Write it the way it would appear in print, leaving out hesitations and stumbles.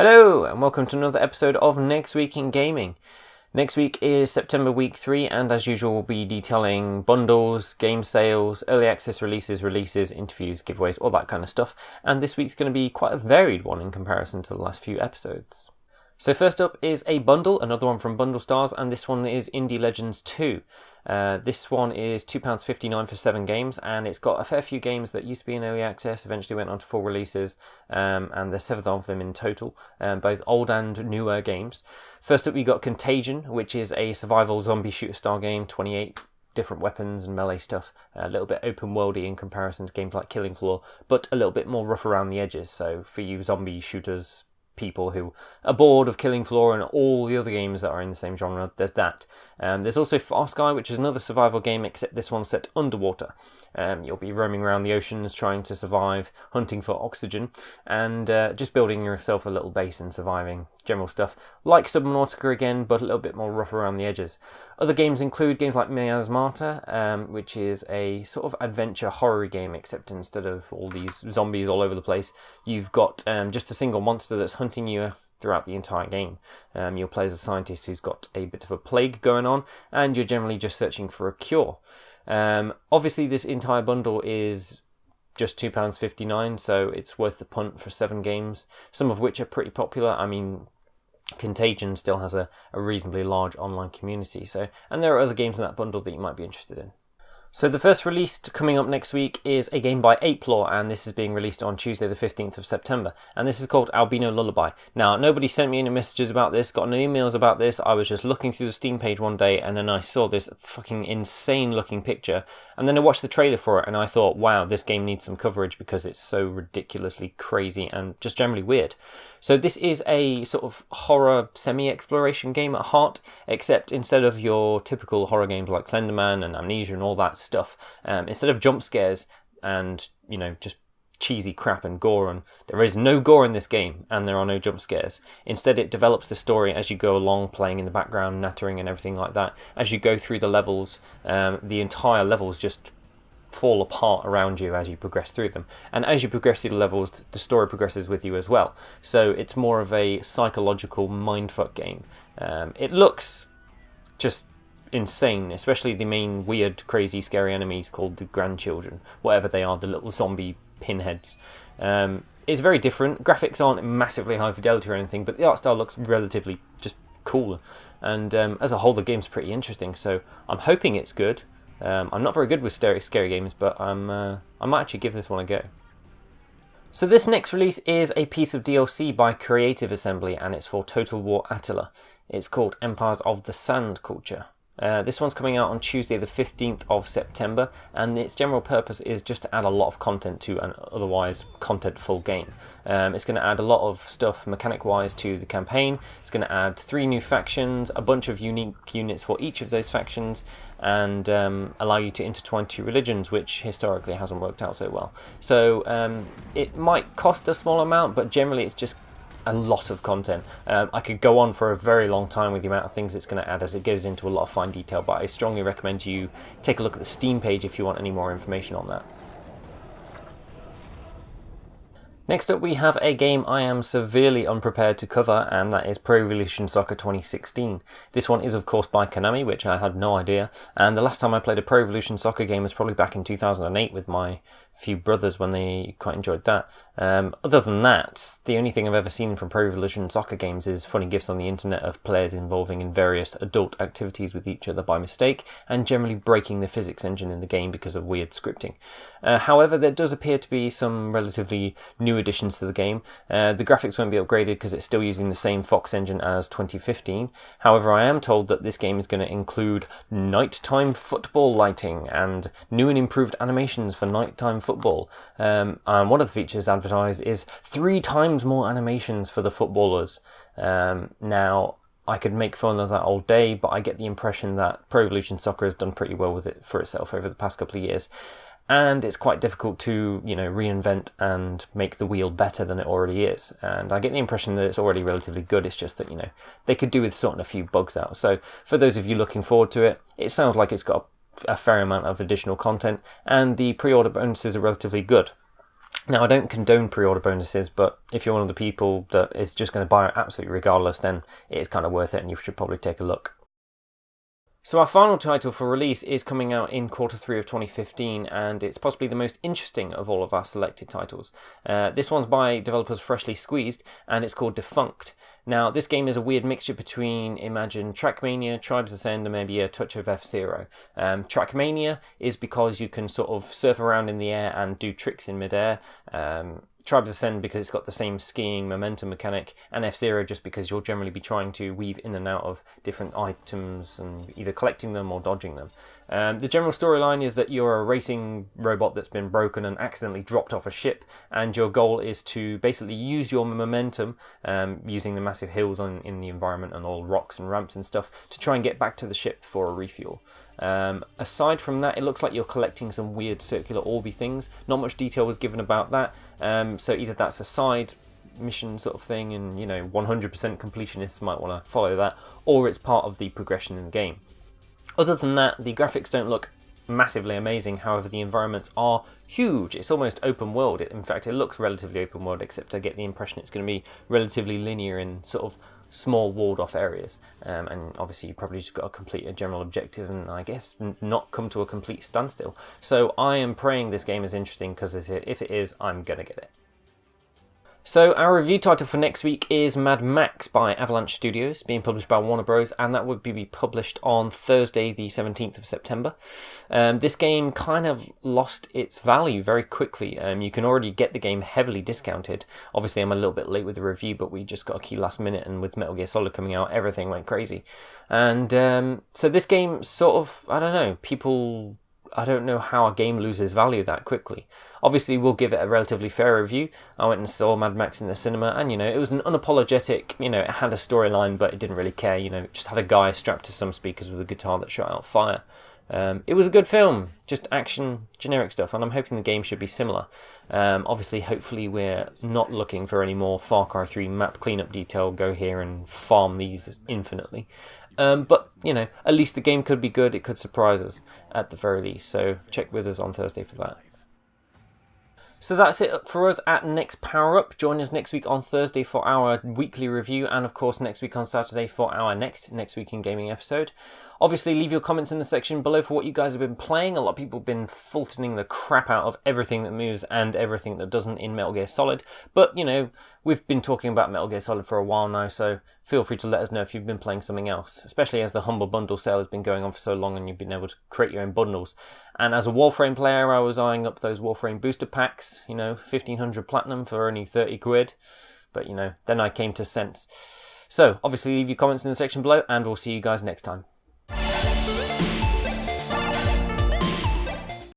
Hello and welcome to another episode of Next Week in Gaming. Next week is September week 3 and as usual we'll be detailing bundles, game sales, early access releases, interviews, giveaways, all that kind of stuff. And this week's going to be quite a varied one in comparison to the last few episodes. So first up is a bundle, another one from Bundle Stars, and this one is Indie Legends 2. This one is £2.59 for 7 games, and it's got a fair few games that used to be in early access, eventually went on to full releases, and there's 7 of them in total, both old and newer games. First up we got Contagion, which is a survival zombie shooter style game, 28 different weapons and melee stuff, a little bit open worldy in comparison to games like Killing Floor, but a little bit more rough around the edges, so for you zombie shooters, people who are bored of Killing Floor and all the other games that are in the same genre, there's that. There's also Far Sky, which is another survival game, except this one's set underwater. You'll be roaming around the oceans trying to survive, hunting for oxygen, and just building yourself a little base and surviving. General stuff like Subnautica again, but a little bit more rough around the edges. Other games include games like Miasmata, which is a sort of adventure horror game, except instead of all these zombies all over the place, you've got just a single monster that's hunting you throughout the entire game. You'll play as a scientist who's got a bit of a plague going on, and you're generally just searching for a cure. Obviously, this entire bundle is just £2.59, so it's worth the punt for 7 games, some of which are pretty popular. I mean, Contagion still has a reasonably large online community, and there are other games in that bundle that you might be interested in. So the first release coming up next week is a game by Apelaw, and this is being released on Tuesday the 15th of September, and this is called Albino Lullaby. Now, nobody sent me any messages about this, got no emails about this. I was just looking through the Steam page one day, and then I saw this fucking insane looking picture, and then I watched the trailer for it, and I thought, wow, this game needs some coverage because it's so ridiculously crazy and just generally weird. So this is a sort of horror semi-exploration game at heart, except instead of your typical horror games like Slenderman and Amnesia and all that stuff, instead of jump scares and, you know, just cheesy crap and gore, and there is no gore in this game and there are no jump scares. Instead, it develops the story as you go along, playing in the background, nattering and everything like that. As you go through the levels, the entire levels just fall apart around you as you progress through them, and as you progress through the levels, the story progresses with you as well. So it's more of a psychological mindfuck game. It looks just insane, especially the main weird, crazy, scary enemies called the grandchildren, whatever they are, the little zombie pinheads. It's very different. Graphics aren't massively high fidelity or anything, but the art style looks relatively just cool, and as a whole the game's pretty interesting, so I'm hoping it's good. I'm not very good with scary games, but I might actually give this one a go. So this next release is a piece of DLC by Creative Assembly, and it's for Total War Attila. It's called Empires of the Sand Culture. This one's coming out on Tuesday the 15th of September, and its general purpose is just to add a lot of content to an otherwise contentful game. It's going to add a lot of stuff mechanic wise to the campaign. It's going to add 3 new factions, a bunch of unique units for each of those factions, and allow you to intertwine 2 religions, which historically hasn't worked out so well. So it might cost a small amount, but generally it's just a lot of content. I could go on for a very long time with the amount of things it's going to add as it goes into a lot of fine detail, but I strongly recommend you take a look at the Steam page if you want any more information on that. Next up we have a game I am severely unprepared to cover, and that is Pro Evolution Soccer 2016. This one is of course by Konami, which I had no idea, and the last time I played a Pro Evolution Soccer game was probably back in 2008 with my few brothers when they quite enjoyed that. Other than that, the only thing I've ever seen from Pro Evolution Soccer games is funny gifs on the internet of players involving in various adult activities with each other by mistake, and generally breaking the physics engine in the game because of weird scripting. However, there does appear to be some relatively new additions to the game. The graphics won't be upgraded because it's still using the same Fox engine as 2015. However, I am told that this game is going to include nighttime football lighting and new and improved animations for nighttime football. And one of the features advertised is 3 times more animations for the footballers. Now, I could make fun of that all day, but I get the impression that Pro Evolution Soccer has done pretty well with it for itself over the past couple of years. And it's quite difficult to, reinvent and make the wheel better than it already is. And I get the impression that it's already relatively good. It's just that, they could do with sorting a few bugs out. So for those of you looking forward to it, it sounds like it's got a fair amount of additional content, and the pre-order bonuses are relatively good. Now, I don't condone pre-order bonuses, but if you're one of the people that is just going to buy it absolutely regardless, then it is kind of worth it and you should probably take a look. So our final title for release is coming out in Q3 of 2015, and it's possibly the most interesting of all of our selected titles. This one's by developers Freshly Squeezed, and it's called Defunct. Now, this game is a weird mixture between, imagine, Trackmania, Tribes Ascend, and maybe a touch of F-Zero. Trackmania is because you can sort of surf around in the air and do tricks in midair. Tribes Ascend because it's got the same skiing momentum mechanic, and F-Zero just because you'll generally be trying to weave in and out of different items and either collecting them or dodging them. The general storyline is that you're a racing robot that's been broken and accidentally dropped off a ship, and your goal is to basically use your momentum, using the massive hills in the environment and all rocks and ramps and stuff, to try and get back to the ship for a refuel. Aside from that, it looks like you're collecting some weird circular orby things. Not much detail was given about that, so either that's a side mission sort of thing and 100% completionists might want to follow that, or it's part of the progression in the game. Other than that, the graphics don't look massively amazing, however the environments are huge. It's almost open world. In fact, it looks relatively open world, except I get the impression it's going to be relatively linear in sort of small walled off areas, and obviously you probably just got to complete a general objective and I guess not come to a complete standstill. So I am praying this game is interesting, because if it is, I'm gonna get it. So our review title for next week is Mad Max by Avalanche Studios, being published by Warner Bros, and that would be published on Thursday the 17th of September. This game kind of lost its value very quickly. You can already get the game heavily discounted. Obviously I'm a little bit late with the review, but we just got a key last minute, and with Metal Gear Solid coming out, everything went crazy. And so this game sort of, I don't know how a game loses value that quickly. Obviously, we'll give it a relatively fair review. I went and saw Mad Max in the cinema, and it was an unapologetic, it had a storyline, but it didn't really care, it just had a guy strapped to some speakers with a guitar that shot out fire. It was a good film, just action, generic stuff, and I'm hoping the game should be similar. Obviously, hopefully we're not looking for any more Far Cry 3 map cleanup detail, go here and farm these infinitely. But, at least the game could be good, it could surprise us at the very least, so check with us on Thursday for that. So that's it for us at NextPowerUp. Join us next week on Thursday for our weekly review, and of course next week on Saturday for our next Week in Gaming episode. Obviously, leave your comments in the section below for what you guys have been playing. A lot of people have been fultoning the crap out of everything that moves and everything that doesn't in Metal Gear Solid. But, we've been talking about Metal Gear Solid for a while now, so feel free to let us know if you've been playing something else, especially as the Humble Bundle sale has been going on for so long and you've been able to create your own bundles. And as a Warframe player, I was eyeing up those Warframe booster packs, 1500 platinum for only 30 quid. But, then I came to sense. So, obviously, leave your comments in the section below, and we'll see you guys next time.